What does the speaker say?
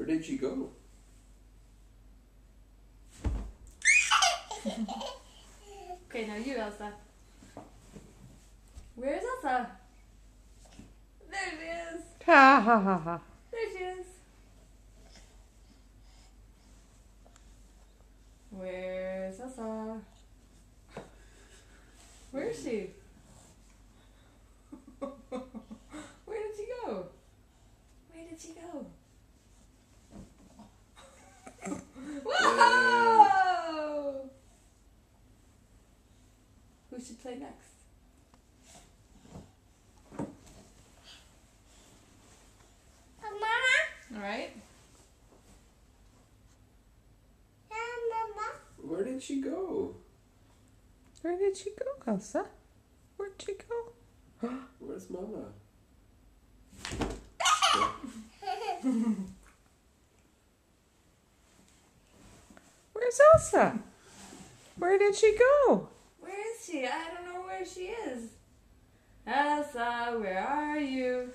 did she go? Okay, now you, Elsa. Where's Elsa? There she is. Ha ha ha ha. There she is. Where's Elsa? Where is she? Where did she go? Where did she go? Whoa! Who should play next? All right. Where did she go? Where did she go, Elsa? Where'd she go? Where's Mama? Where's Elsa? Where did she go? Where is she? I don't know where she is. Elsa, where are you?